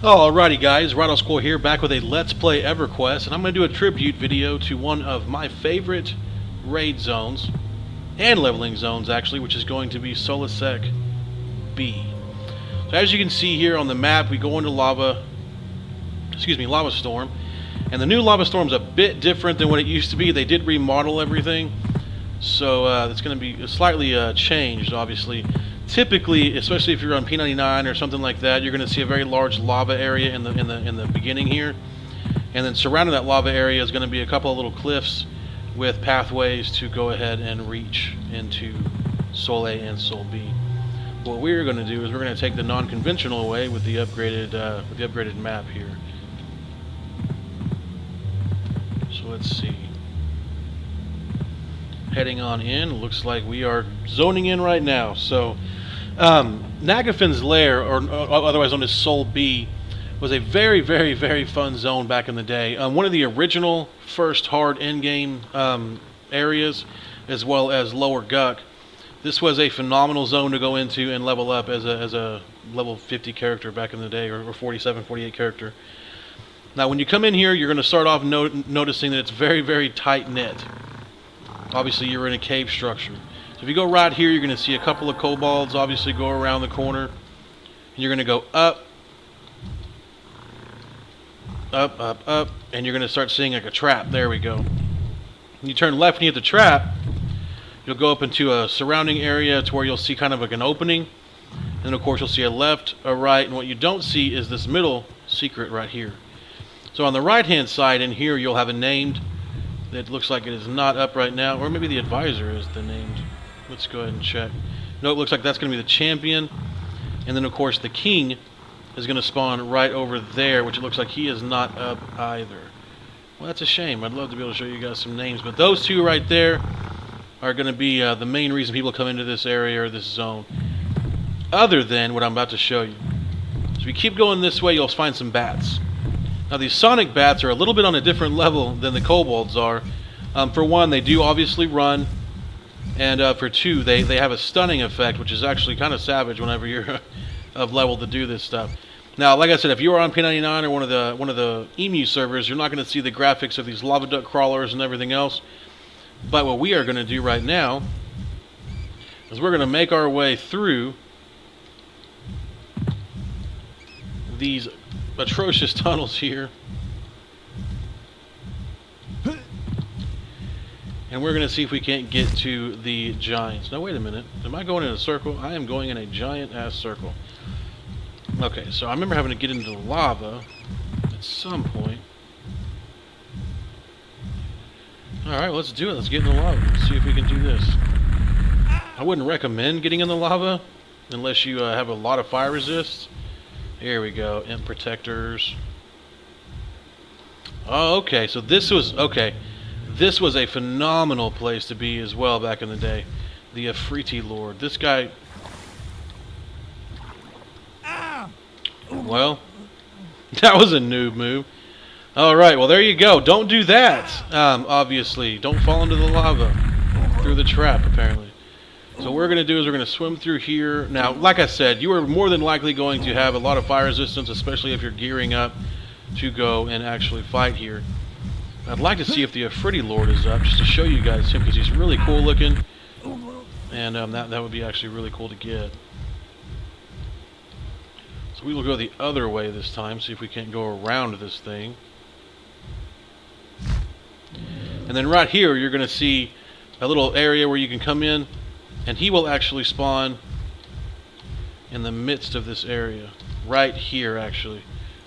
Alrighty guys, Squirrel here, back with a Let's Play EverQuest, and I'm going to do a tribute video to one of my favorite raid zones, and leveling zones actually, which is going to be Solusek B. So as you can see here on the map, we go into Lava Storm, and the new Lava Storm's a bit different than what it used to be. They did remodel everything, so it's going to be slightly changed, obviously. Typically, especially if you're on P99 or something like that, you're going to see a very large lava area in the beginning here, and then surrounding that lava area is going to be a couple of little cliffs with pathways to go ahead and reach into Sol A and Sol B. What we're going to do is we're going to take the non-conventional way with the upgraded map here. So let's see. Heading on in, looks like we are zoning in right now. So Nagafin's Lair, or otherwise known as Sol B, was a very, very, very fun zone back in the day. One of the original first hard endgame areas, as well as Lower Guck. This was a phenomenal zone to go into and level up as a level 50 character back in the day, or 47, 48 character. Now when you come in here, you're going to start off noticing that it's very, very tight-knit. Obviously you're in a cave structure. So if you go right here, you're going to see a couple of kobolds obviously go around the corner. And you're going to go up, up, up, up, and you're going to start seeing like a trap. There we go. When you turn left and you hit the trap, you'll go up into a surrounding area to where you'll see kind of like an opening. And then of course you'll see a left, a right, and what you don't see is this middle secret right here. So on the right hand side in here you'll have a named. It looks like it is not up right now, or maybe the advisor is the named. Let's go ahead and check. No, it looks like that's going to be the champion. And then, of course, the king is going to spawn right over there, which it looks like he is not up either. Well, that's a shame. I'd love to be able to show you guys some names. But those two right there are going to be the main reason people come into this area or this zone. Other than what I'm about to show you. So if you keep going this way, you'll find some bats. Now these sonic bats are a little bit on a different level than the kobolds are. For one, they do obviously run, and for two, they have a stunning effect, which is actually kind of savage whenever you're of level to do this stuff. Now, like I said, if you are on P99 or one of the EMU servers, you're not going to see the graphics of these lava duck crawlers and everything else. But what we are going to do right now is we're going to make our way through these atrocious tunnels here, and we're going to see if we can't get to the giants. Now wait a minute, am I going in a circle? I am going in a giant ass circle. Okay, so I remember having to get into the lava at some point. Alright, let's do it. Let's get in the lava. Let's see if we can do this. I wouldn't recommend getting in the lava unless you have a lot of fire resist. Here we go, imp protectors. Oh, okay, so this was a phenomenal place to be as well back in the day. The Afriti Lord. This guy... Well, that was a noob move. Alright, well there you go. Don't do that, obviously. Don't fall into the lava. Through the trap, apparently. So what we're going to do is we're going to swim through here. Now, like I said, you are more than likely going to have a lot of fire resistance, especially if you're gearing up to go and actually fight here. I'd like to see if the Afriti Lord is up, just to show you guys him, because he's really cool looking. And that would be actually really cool to get. So we will go the other way this time, see if we can't go around this thing. And then right here, you're going to see a little area where you can come in. And he will actually spawn in the midst of this area. Right here, actually.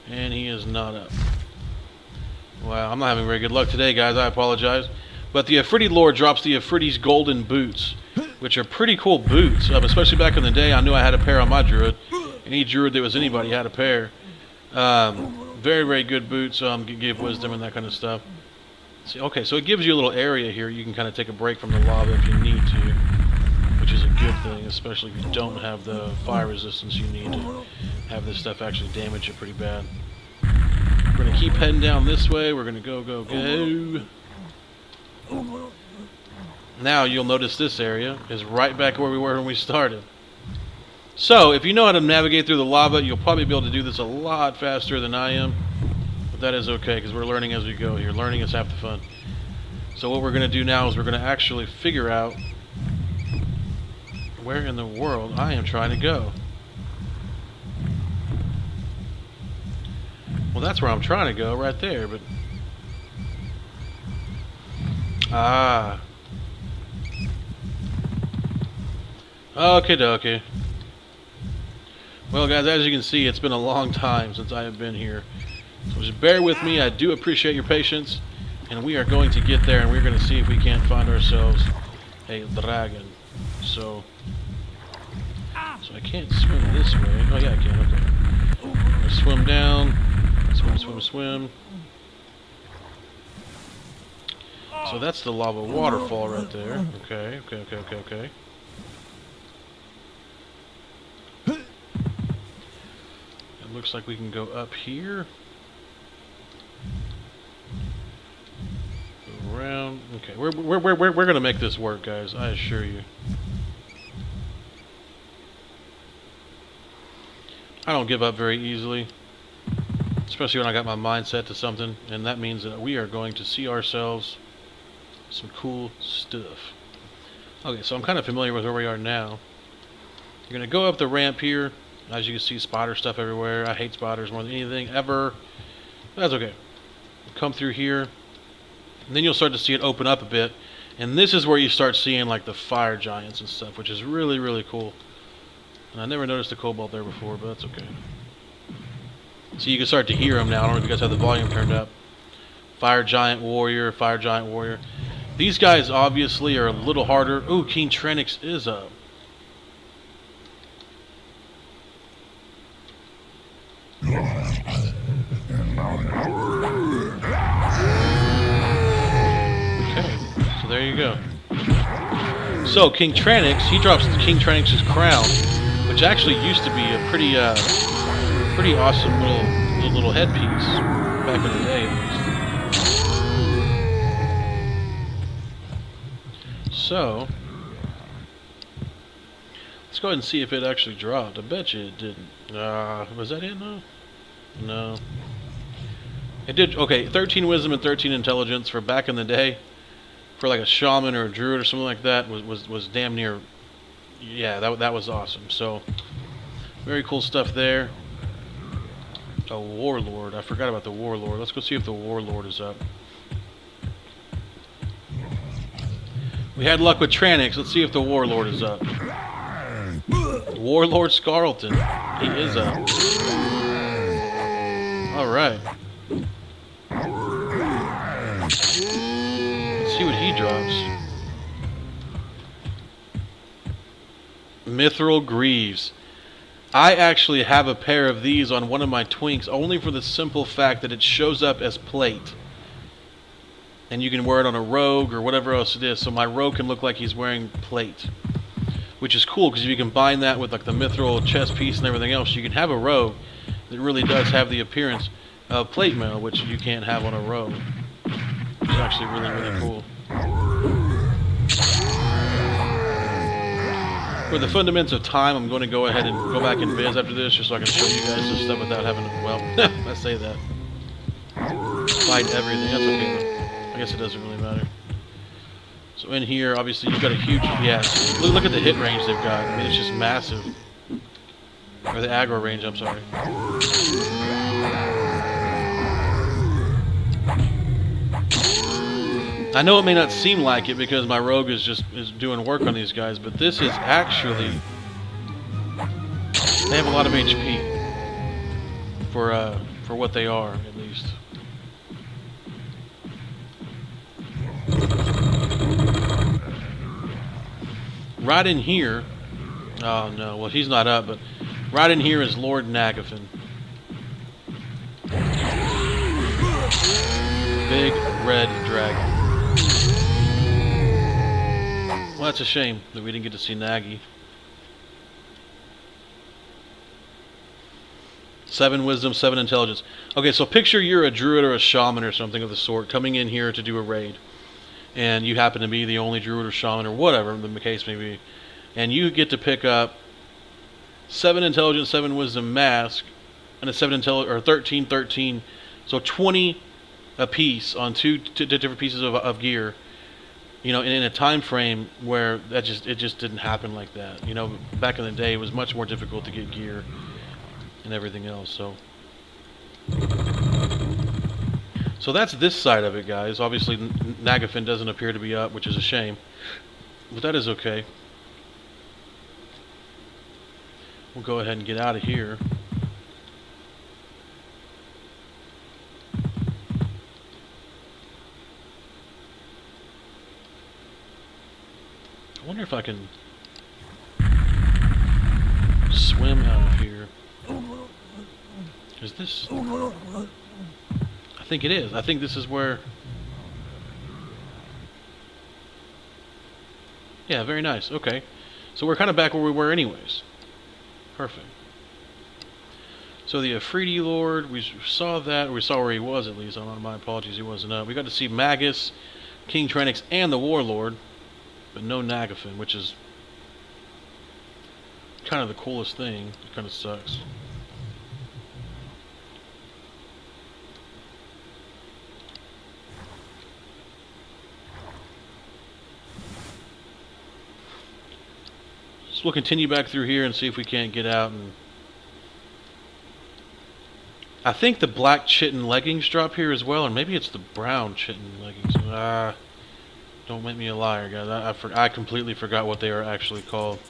And he is not up. Wow, I'm not having very good luck today, guys. I apologize. But the Afriti Lord drops the Afriti's golden boots, which are pretty cool boots. Especially back in the day, I knew I had a pair on my druid. Any druid that was anybody had a pair. Very, very good boots. Give wisdom and that kind of stuff. See, okay, so it gives you a little area here. You can kind of take a break from the lava if you need to. Which is a good thing, especially if you don't have the fire resistance you need to have this stuff actually damage it pretty bad. We're going to keep heading down this way. We're going to go, go, go. Now you'll notice this area is right back where we were when we started. So, if you know how to navigate through the lava, you'll probably be able to do this a lot faster than I am. But that is okay, because we're learning as we go here. Learning is half the fun. So what we're going to do now is we're going to actually figure out where in the world I am trying to go. Well, that's where I'm trying to go, right there, but... Ah. Okie dokie. Well, guys, as you can see, it's been a long time since I have been here. So just bear with me. I do appreciate your patience. And we are going to get there, and we're going to see if we can't find ourselves a dragon. So I can't swim this way. Oh, yeah, I can. Okay. I'm going to swim down. Swim, swim, swim. So that's the lava waterfall right there. Okay, okay, okay, okay, okay. It looks like we can go up here. Go around. Okay, we're gonna make this work, guys. I assure you. I don't give up very easily, especially when I got my mind set to something, and that means that we are going to see ourselves some cool stuff. Okay, so I'm kind of familiar with where we are now. You're gonna go up the ramp here. As you can see, spider stuff everywhere. I hate spiders more than anything ever. That's okay. Come through here, and then you'll start to see it open up a bit. And this is where you start seeing like the fire giants and stuff, which is really, really cool. And I never noticed the cobalt there before, but that's okay. So you can start to hear them now. I don't know if you guys have the volume turned up. Fire giant warrior, fire giant warrior. These guys obviously are a little harder. Ooh, King Trenix is up. Okay, so there you go. So King Trenix, he drops King Trenix's crown, which actually used to be a pretty awesome little headpiece back in the day, at least. So let's go ahead and see if it actually dropped. I bet you it didn't. Was that it? No. No. It did. Okay, 13 wisdom and 13 intelligence for back in the day, for like a shaman or a druid or something like that, was damn near. Yeah, that was awesome. So very cool stuff there. A warlord. I forgot about the warlord. Let's go see if the warlord is up. We had luck with Tranix. Let's see if the warlord is up. Warlord Scarleton. He is up. Alright. Let's see what he drops. Mithril Greaves. I actually have a pair of these on one of my twinks only for the simple fact that it shows up as plate. And you can wear it on a rogue or whatever else it is. So my rogue can look like he's wearing plate. Which is cool because if you combine that with like the mithril chest piece and everything else, you can have a rogue that really does have the appearance of plate mail, which you can't have on a rogue. Which is actually really, really cool. For the fundamentals of time, I'm going to go ahead and go back and viz after this just so I can show you guys this stuff without having to, well, I say that. Fight everything, that's okay though. I guess it doesn't really matter. So in here, obviously, you've got a huge, yes. Look at the hit range they've got. I mean, it's just massive. Or the aggro range, I'm sorry. I know it may not seem like it because my rogue is doing work on these guys, but this is actually, they have a lot of HP for what they are, at least. Right in here, oh no, well he's not up, but right in here is Lord Nagafin. Big red dragon. Well, that's a shame that we didn't get to see Nagi. 7 wisdom, 7 intelligence. Okay, so picture you're a druid or a shaman or something of the sort coming in here to do a raid. And you happen to be the only druid or shaman or whatever the case may be. And you get to pick up 7 intelligence, 7 wisdom mask, and a 7 or 13, 13. So 20 a piece on two different pieces of gear. You know, in a time frame where it just didn't happen like that. You know, back in the day, it was much more difficult to get gear and everything else. So that's this side of it, guys. Obviously, Nagafin doesn't appear to be up, which is a shame, but that is okay. We'll go ahead and get out of here. I wonder if I can swim out of here. Is this... I think it is. I think this is where... Yeah, very nice. Okay. So we're kind of back where we were anyways. Perfect. So the Afridi Lord, we saw that. We saw where he was at least. My apologies, he wasn't up. We got to see Magus, King Trenix, and the Warlord. But no Nagafin, which is kind of the coolest thing. It kind of sucks. So we'll continue back through here and see if we can't get out. And I think the black chitin leggings drop here as well, or maybe it's the brown chitin leggings. Don't make me a liar, guys. I completely forgot what they are actually called.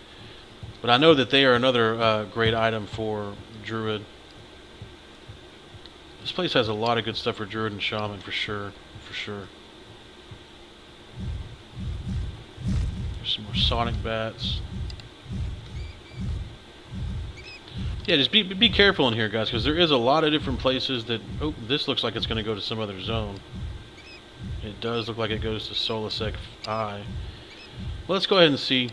But I know that they are another great item for Druid. This place has a lot of good stuff for Druid and Shaman, for sure. For sure. There's some more Sonic Bats. Yeah, just be careful in here, guys, because there is a lot of different places that... Oh, this looks like it's going to go to some other zone. It does look like it goes to Solusek A. Well, let's go ahead and see.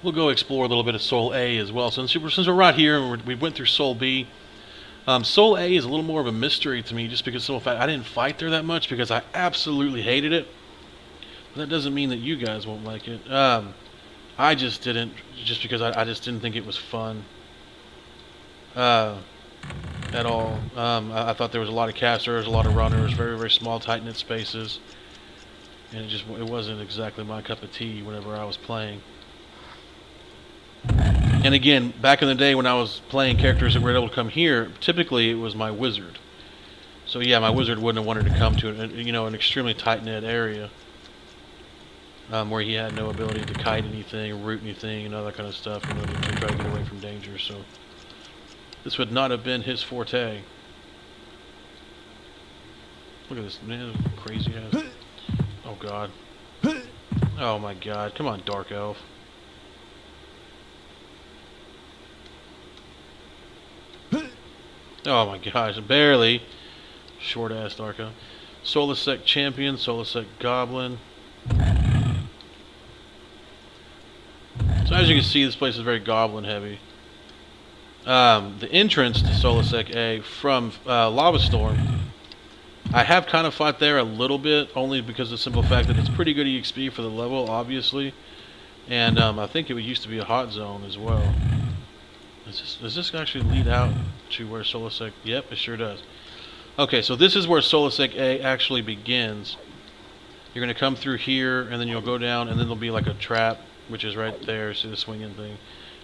We'll go explore a little bit of Sol A as well. Since we're right here and we went through Sol B, Sol A is a little more of a mystery to me, just because I didn't fight there that much because I absolutely hated it. But that doesn't mean that you guys won't like it. I just didn't, just because I just didn't think it was fun. At all. I thought there was a lot of casters, a lot of runners, very, very small, tight-knit spaces. And it wasn't exactly my cup of tea whenever I was playing. And again, back in the day when I was playing characters that were able to come here, typically it was my wizard. So yeah, my wizard wouldn't have wanted to come to an extremely tight-knit area. Where he had no ability to kite anything, root anything, and all that kind of stuff, to try to get away from danger. So this would not have been his forte. Look at this, man, crazy ass. Oh god. Oh my god, come on, Dark Elf. Oh my gosh, barely. Short ass Dark Elf. Solusek Champion, Solusek Goblin. So as you can see, this place is very goblin heavy. The entrance to Solusek A from Lava Storm, I have kind of fought there a little bit, only because of the simple fact that it's pretty good EXP for the level, obviously. And I think it used to be a hot zone as well. Does this actually lead out to where Solusek... Yep, it sure does. Okay, so this is where Solusek A actually begins. You're going to come through here, and then you'll go down, and then there'll be like a trap, which is right there, see the swinging thing.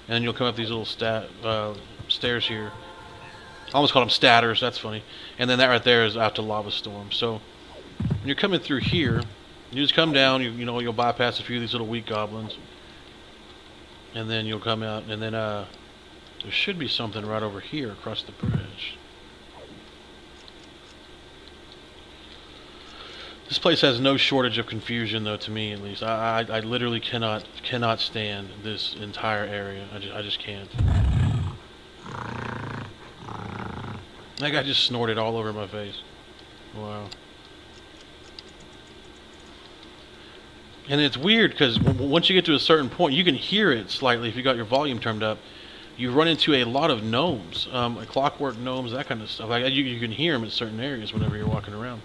And then you'll come up these little stairs here. I almost call them statters, that's funny. And then that right there is out to Lava Storm. So when you're coming through here, you just come down, you'll bypass a few of these little weak goblins. And then you'll come out, and then there should be something right over here across the bridge. This place has no shortage of confusion, though, to me at least. I literally cannot stand this entire area. I just can't. That guy just snorted all over my face. Wow. And it's weird because once you get to a certain point, you can hear it slightly if you got your volume turned up. You run into a lot of gnomes, like Clockwork gnomes, that kind of stuff. Like you can hear them in certain areas whenever you're walking around.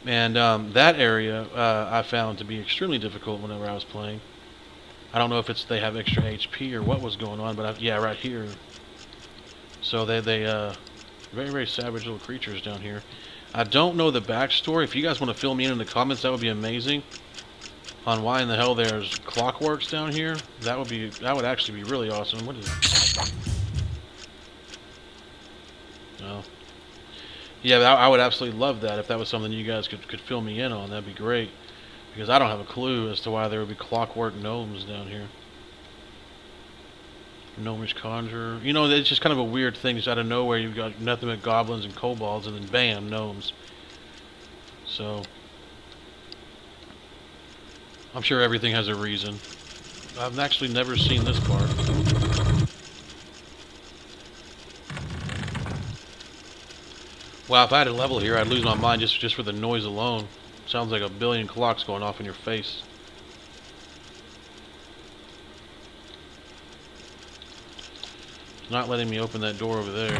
And that area I found to be extremely difficult whenever I was playing. I don't know if they have extra HP or what was going on, but yeah, right here. So they very, very savage little creatures down here. I don't know the backstory. If you guys want to fill me in the comments, that would be amazing. On why in the hell there's Clockworks down here, that would actually be really awesome. What is it? Oh. Yeah, I would absolutely love that if that was something you guys could fill me in on. That'd be great. Because I don't have a clue as to why there would be Clockwork gnomes down here. Gnomish conjurer. You know, it's just kind of a weird thing. Just out of nowhere, you've got nothing but goblins and kobolds, and then bam, gnomes. So, I'm sure everything has a reason. I've actually never seen this part. Wow, if I had a level here, I'd lose my mind just for the noise alone. Sounds like a billion clocks going off in your face. It's not letting me open that door over there.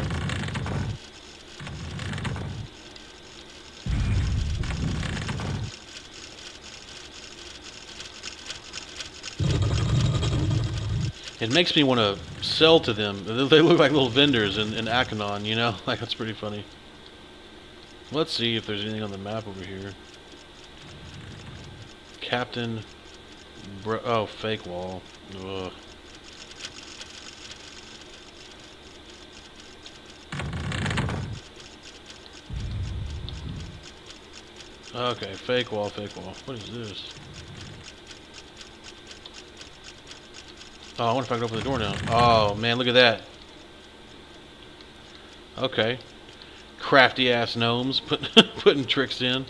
It makes me want to sell to them. They look like little vendors in Akanon, you know? Like, that's pretty funny. Let's see if there's anything on the map over here. Captain... oh, fake wall. Ugh. Okay, fake wall, fake wall. What is this? Oh, I wonder if I can open the door now. Oh, man, look at that. Okay. Crafty-ass gnomes putting tricks in.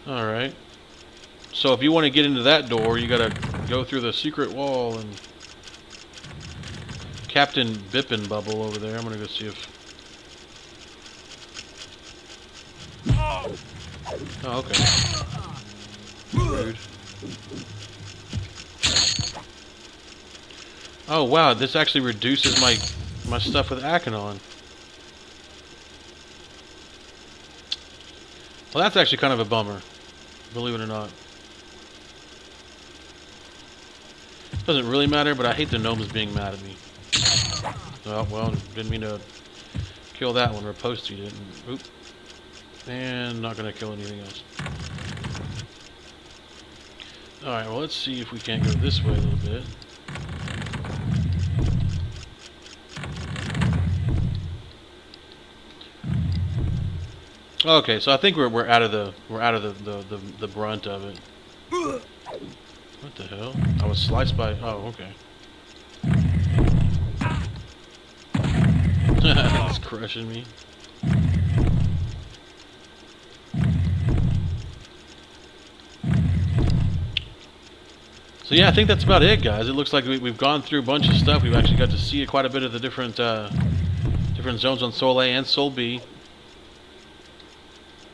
Alright. So if you want to get into that door, you gotta go through the secret wall and... Captain Bippin Bubble over there. I'm gonna go see if... Oh, okay. Rude. Oh, wow, this actually reduces my stuff with Akanon. Well, that's actually kind of a bummer, believe it or not. Doesn't really matter, but I hate the gnomes being mad at me. Oh, well, didn't mean to kill that one. Riposted it. Oop. And not going to kill anything else. Alright, well, let's see if we can't go this way a little bit. Okay, so I think we're out of the brunt of it. What the hell? I was sliced by... oh, okay. That's crushing me. So yeah, I think that's about it, guys. It looks like we've gone through a bunch of stuff. We've actually got to see quite a bit of the different zones on Sol A and Sol B.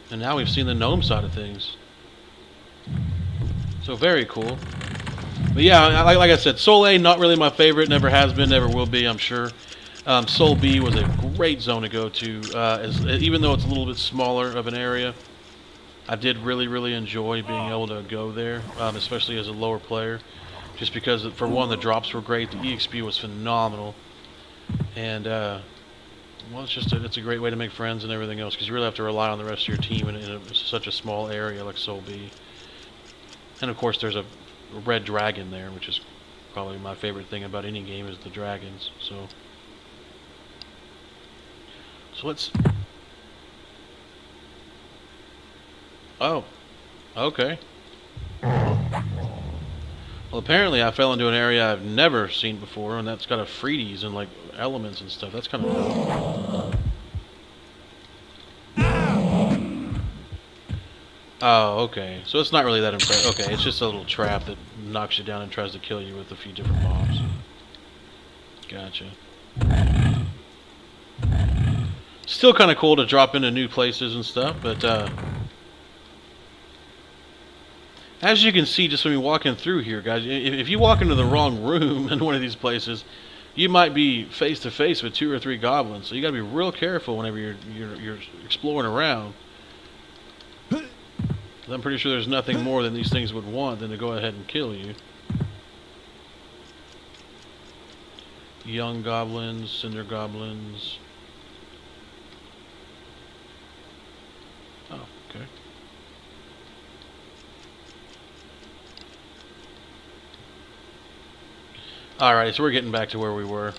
And now we've seen the gnome side of things. So very cool. But yeah, like I said, Sol A, not really my favorite. Never has been, never will be, I'm sure. Sol B was a great zone to go to. Even though it's a little bit smaller of an area, I did really enjoy being able to go there, especially as a lower player. Just because, for one, the drops were great, the EXP was phenomenal. And, well, it's a great way to make friends and everything else, because you really have to rely on the rest of your team in such a small area like Sol B. And of course there's a red dragon there, which is probably my favorite thing about any game, is the dragons. So let's... oh, okay. Well, apparently I fell into an area I've never seen before, and that's got a Freedies and like elements and stuff. That's kind of cool. Oh, okay. So it's not really that impressive. Okay, it's just a little trap that knocks you down and tries to kill you with a few different mobs. Gotcha. Still kind of cool to drop into new places and stuff, but as you can see just when you're walking through here, guys, if you walk into the wrong room in one of these places, you might be face to face with 2 or 3 goblins. So you got to be real careful whenever you're exploring around. I'm pretty sure there's nothing more than these things would want than to go ahead and kill you. Young goblins, cinder goblins. Oh, okay. Alright, so we're getting back to where we were.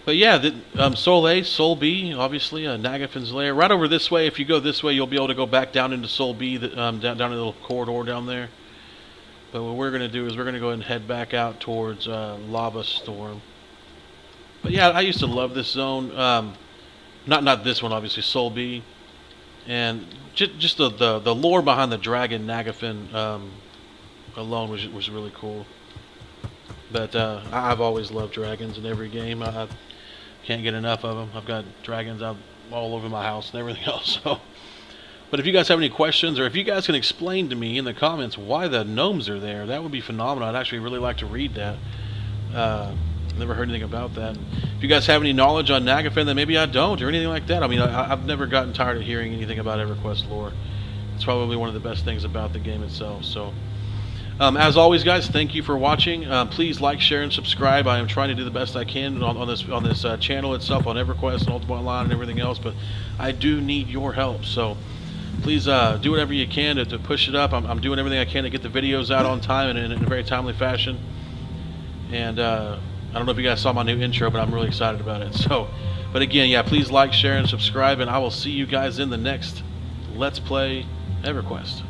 But yeah, Soul A, Soul B, obviously, Nagafin's Lair. Right over this way, if you go this way, you'll be able to go back down into Soul B, down in the little corridor down there. But what we're going to do is we're going to go ahead and head back out towards Lava Storm. But yeah, I used to love this zone. Not this one, obviously, Soul B. And just the lore behind the dragon Nagafin alone was really cool. But I've always loved dragons in every game. I can't get enough of them. I've got dragons out all over my house and everything else. So, but if you guys have any questions, or if you guys can explain to me in the comments why the gnomes are there, that would be phenomenal. I'd actually really like to read that. Never heard anything about that. If you guys have any knowledge on Nagafin, then maybe I don't, or anything like that. I mean, I've never gotten tired of hearing anything about EverQuest lore. It's probably one of the best things about the game itself. So, as always, guys, thank you for watching. Please like, share, and subscribe. I am trying to do the best I can on this channel itself, on EverQuest and Ultimate Online and everything else, but I do need your help. So please do whatever you can to push it up. I'm doing everything I can to get the videos out on time and in a very timely fashion. And I don't know if you guys saw my new intro, but I'm really excited about it. So, but again, yeah, please like, share, and subscribe, and I will see you guys in the next Let's Play EverQuest.